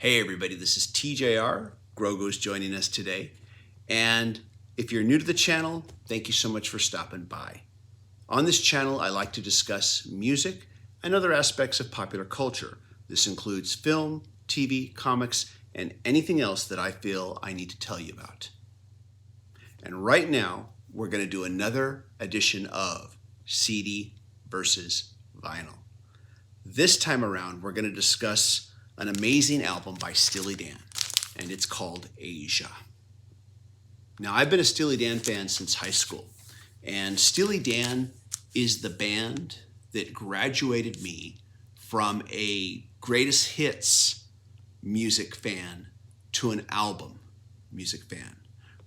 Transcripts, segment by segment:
Hey everybody, this is TJR. Grogo's joining us today. And if you're new to the channel, thank you so much for stopping by. On this channel, I like to discuss music and other aspects of popular culture. This includes film, TV, comics, and anything else that I feel I need to tell you about. And right now, we're going to do another edition of CD versus vinyl. This time around, we're going to discuss an amazing album by Steely Dan, and it's called Asia. Now, I've been a Steely Dan fan since high school, and Steely Dan is the band that graduated me from a greatest hits music fan to an album music fan.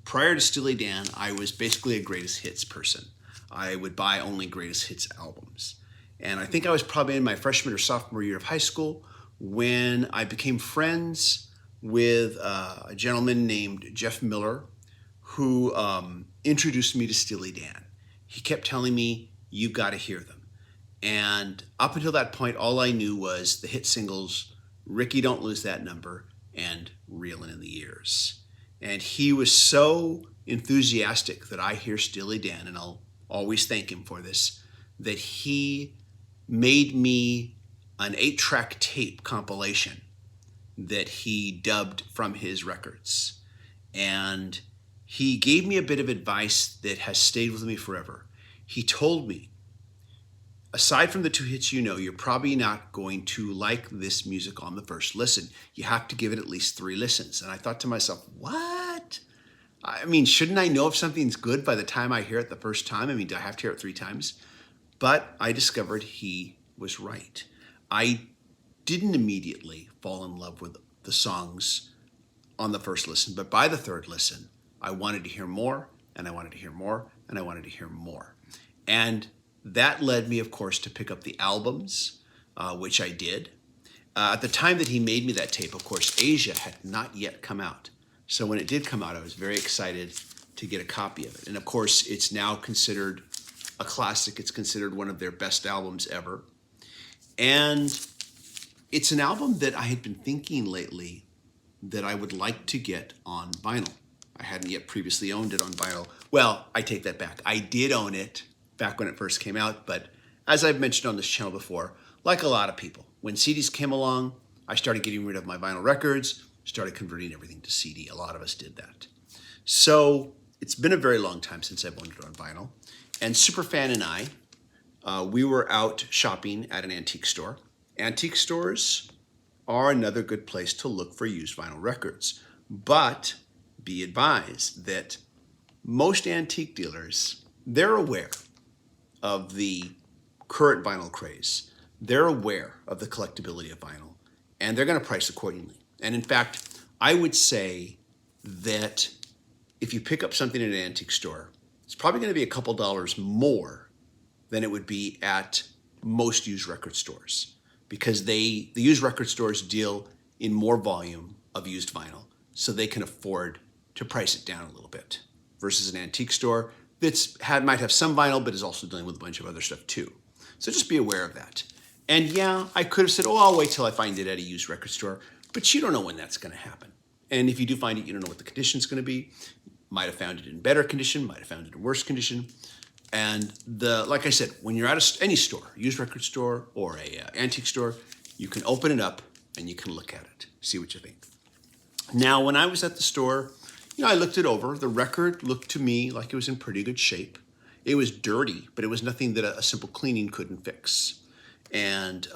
Prior to Steely Dan, I was basically a greatest hits person. I would buy only greatest hits albums. And I think I was probably in my freshman or sophomore year of high school when I became friends with a gentleman named Jeff Miller, who introduced me to Steely Dan. He kept telling me, "You've got to hear them." And up until that point, all I knew was the hit singles, "Ricky, Don't Lose That Number," and "Reelin' in the Years." And he was so enthusiastic that I hear Steely Dan, and I'll always thank him for this, that he made me an 8-track tape compilation that he dubbed from his records. And he gave me a bit of advice that has stayed with me forever. He told me, aside from the 2 hits you're probably not going to like this music on the first listen. You have to give it at least 3 listens. And I thought to myself, what? I mean, shouldn't I know if something's good by the time I hear it the first time? I mean, do I have to hear it 3 times? But I discovered he was right. I didn't immediately fall in love with the songs on the first listen, but by the 3rd listen, I wanted to hear more, and I wanted to hear more, and I wanted to hear more. And that led me, of course, to pick up the albums, which I did. At the time that he made me that tape, of course, Asia had not yet come out. So when it did come out, I was very excited to get a copy of it. And of course, it's now considered a classic. It's considered one of their best albums ever. And it's an album that I had been thinking lately that I would like to get on vinyl. I hadn't yet previously owned it on vinyl. Well, I take that back. I did own it back when it first came out, but as I've mentioned on this channel before, like a lot of people, when CDs came along, I started getting rid of my vinyl records, started converting everything to CD. A lot of us did that. So it's been a very long time since I've owned it on vinyl. And Superfan and I, we were out shopping at an antique store. Antique stores are another good place to look for used vinyl records. But be advised that most antique dealers, they're aware of the current vinyl craze. They're aware of the collectability of vinyl, and they're going to price accordingly. And in fact, I would say that if you pick up something at an antique store, it's probably going to be a couple dollars more than it would be at most used record stores, because the used record stores deal in more volume of used vinyl, so they can afford to price it down a little bit, versus an antique store might have some vinyl, but is also dealing with a bunch of other stuff too. So just be aware of that. And yeah, I could have said, oh, I'll wait till I find it at a used record store, but you don't know when that's going to happen. And if you do find it, you don't know what the condition's going to be. Might have found it in better condition, might have found it in worse condition. And like I said, when you're at any store, used record store or a antique store, you can open it up and you can look at it, see what you think. Now, when I was at the store, I looked it over. The record looked to me like it was in pretty good shape. It was dirty, but it was nothing that a simple cleaning couldn't fix. And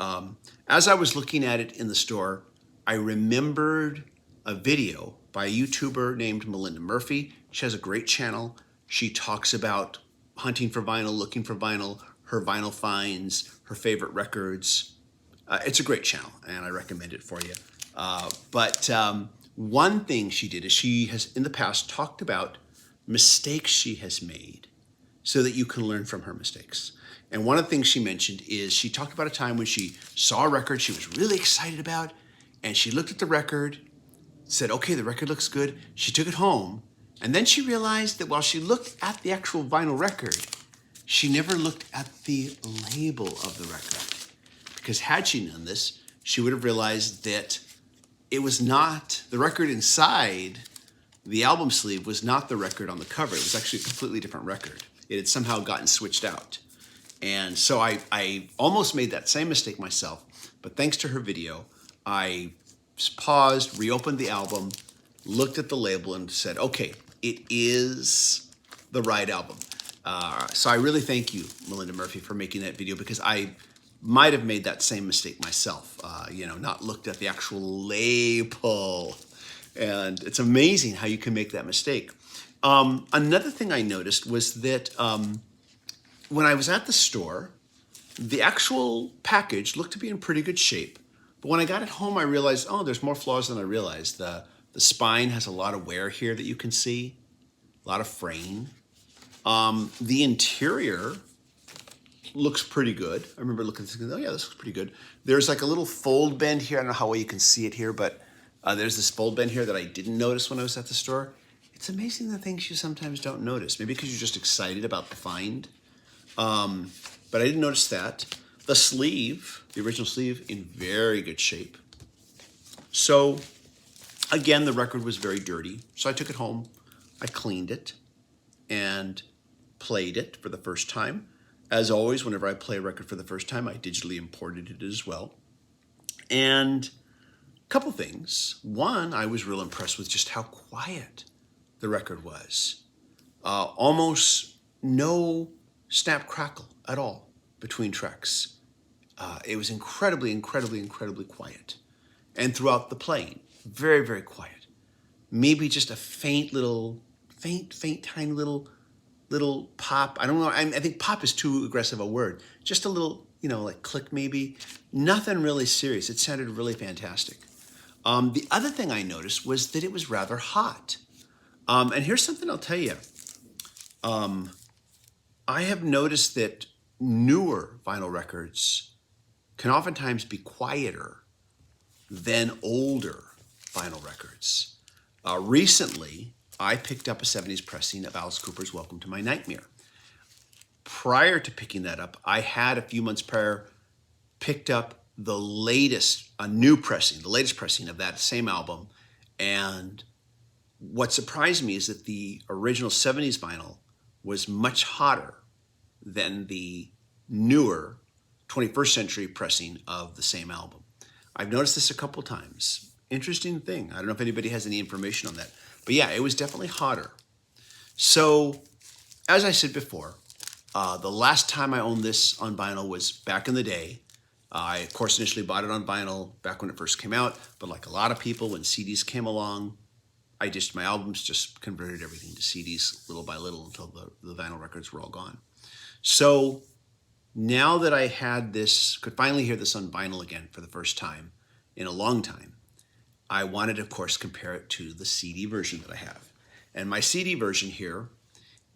as I was looking at it in the store, I remembered a video by a YouTuber named Melinda Murphy. She has a great channel. She talks about hunting for vinyl, looking for vinyl, her vinyl finds, her favorite records. It's a great channel, and I recommend it for you. But one thing she did is she has in the past talked about mistakes she has made so that you can learn from her mistakes. And one of the things she mentioned is she talked about a time when she saw a record she was really excited about, and she looked at the record, said, okay, the record looks good. She took it home, and then she realized that while she looked at the actual vinyl record, she never looked at the label of the record. Because had she done this, she would have realized that it was not, the record inside the album sleeve was not the record on the cover. It was actually a completely different record. It had somehow gotten switched out. And so I almost made that same mistake myself, but thanks to her video, I paused, reopened the album, looked at the label and said, okay, it is the right album. So I really thank you, Melinda Murphy, for making that video, because I might have made that same mistake myself, not looked at the actual label. And it's amazing how you can make that mistake. Another thing I noticed was that when I was at the store, the actual package looked to be in pretty good shape. But when I got it home, I realized, oh, there's more flaws than I realized. The spine has a lot of wear here that you can see, a lot of fraying. The interior looks pretty good. I remember looking thinking, oh yeah, this looks pretty good. There's like a little fold bend here. I don't know how well you can see it here, but there's this fold bend here that I didn't notice when I was at the store. It's amazing the things you sometimes don't notice. Maybe because you're just excited about the find. But I didn't notice that. The sleeve, the original sleeve, in very good shape. So again, the record was very dirty. So I took it home, I cleaned it, and played it for the first time. As always, whenever I play a record for the first time, I digitally imported it as well. And a couple things. One, I was real impressed with just how quiet the record was. Almost no snap crackle at all between tracks. It was incredibly, incredibly, incredibly quiet. And throughout the playing, very, very quiet. Maybe just a faint, tiny little pop. I don't know. I think pop is too aggressive a word. Just a little, like click maybe. Nothing really serious. It sounded really fantastic. The other thing I noticed was that it was rather hot. And here's something I'll tell you. I have noticed that newer vinyl records can oftentimes be quieter than older vinyl records. Recently, I picked up a 70s pressing of Alice Cooper's Welcome to My Nightmare. Prior to picking that up, I had a few months prior picked up the latest pressing of that same album. And what surprised me is that the original 70s vinyl was much hotter than the newer 21st century pressing of the same album. I've noticed this a couple times. Interesting thing. I don't know if anybody has any information on that. But yeah, it was definitely hotter. So, as I said before, the last time I owned this on vinyl was back in the day. I, of course, initially bought it on vinyl back when it first came out. But like a lot of people, when CDs came along, my albums just converted everything to CDs little by little until the vinyl records were all gone. So now that I could finally hear this on vinyl again for the first time in a long time, I wanted to, of course, compare it to the CD version that I have. And my CD version here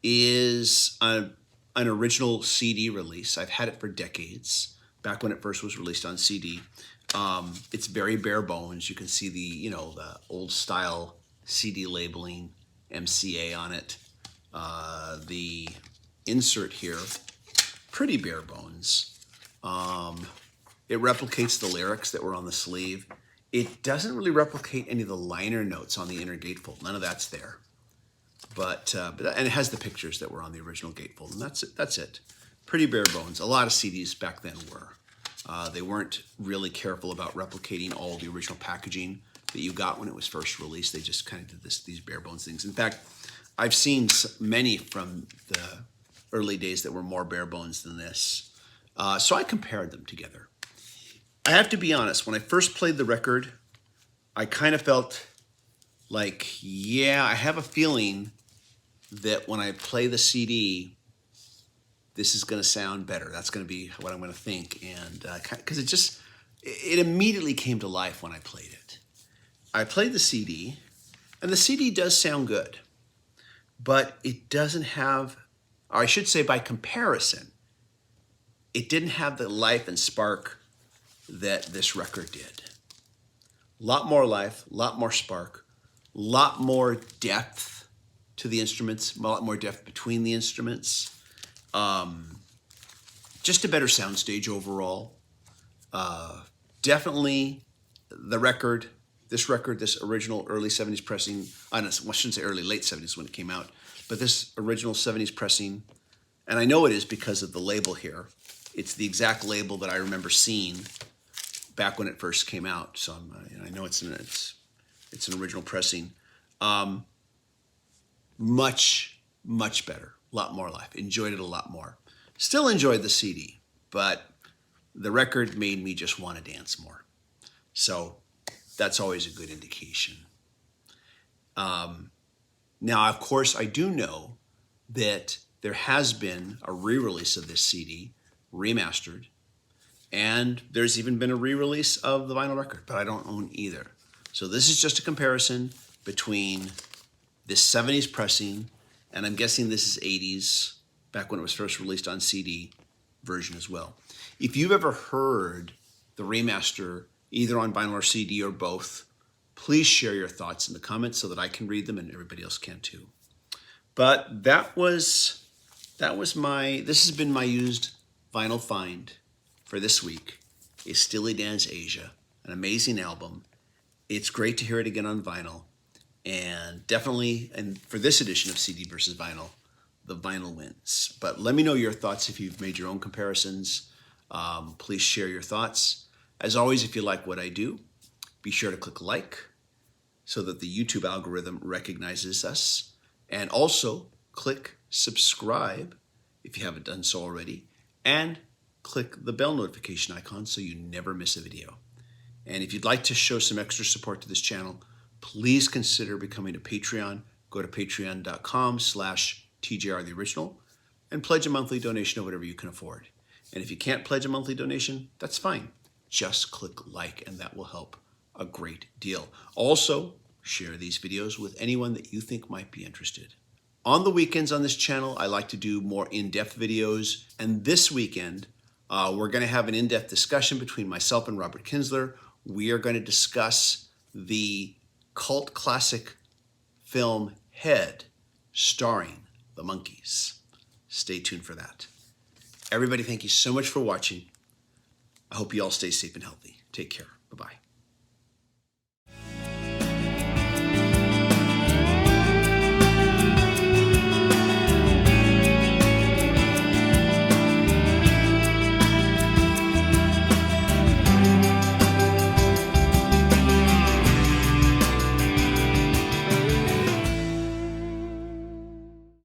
is an original CD release. I've had it for decades, back when it first was released on CD. It's very bare bones. You can see the old style CD labeling, MCA on it. The insert here, pretty bare bones. It replicates the lyrics that were on the sleeve. It doesn't really replicate any of the liner notes on the inner gatefold. None of that's there. And it has the pictures that were on the original gatefold, and that's it. Pretty bare bones. A lot of CDs back then were. They weren't really careful about replicating all the original packaging that you got when it was first released. They just kind of did these bare bones things. In fact, I've seen many from the early days that were more bare bones than this. So I compared them together. I have to be honest, when I first played the record, I kind of felt like, yeah, I have a feeling that when I play the CD, this is going to sound better. That's going to be what I'm going to think. And because it immediately came to life when I played it. I played the CD, and the CD does sound good, but it doesn't have, or I should say by comparison, it didn't have the life and spark that this record did. A lot more life, a lot more spark, a lot more depth to the instruments, a lot more depth between the instruments. Just a better soundstage overall. Definitely the record This record, this original early 70s pressing, I shouldn't say early, late 70s when it came out, but this original 70s pressing, and I know it is because of the label here. It's the exact label that I remember seeing back when it first came out. So I know it's an original pressing. Much better, a lot more live. Enjoyed it a lot more. Still enjoyed the CD, but the record made me just want to dance more. So that's always a good indication. Now, of course, I do know that there has been a re-release of this CD, remastered, and there's even been a re-release of the vinyl record, but I don't own either. So this is just a comparison between this 70s pressing, and I'm guessing this is 80s, back when it was first released on CD version as well. If you've ever heard the remaster, either on vinyl or CD or both, please share your thoughts in the comments so that I can read them and everybody else can too. But this has been my used vinyl find for this week, is Steely Dan's Asia, an amazing album. It's great to hear it again on vinyl, and definitely, and for this edition of CD versus vinyl, the vinyl wins. But let me know your thoughts if you've made your own comparisons. Please share your thoughts. As always, if you like what I do, be sure to click like so that the YouTube algorithm recognizes us. And also click subscribe if you haven't done so already. And click the bell notification icon so you never miss a video. And if you'd like to show some extra support to this channel, please consider becoming a Patreon. Go to patreon.com/TJRTheOriginal and pledge a monthly donation of whatever you can afford. And if you can't pledge a monthly donation, that's fine. Just click like, and that will help a great deal. Also, share these videos with anyone that you think might be interested. On the weekends on this channel, I like to do more in-depth videos. And this weekend, we're going to have an in-depth discussion between myself and Robert Kinsler. We are going to discuss the cult classic film Head, starring the Monkees. Stay tuned for that. Everybody, thank you so much for watching. I hope you all stay safe and healthy. Take care. Bye-bye.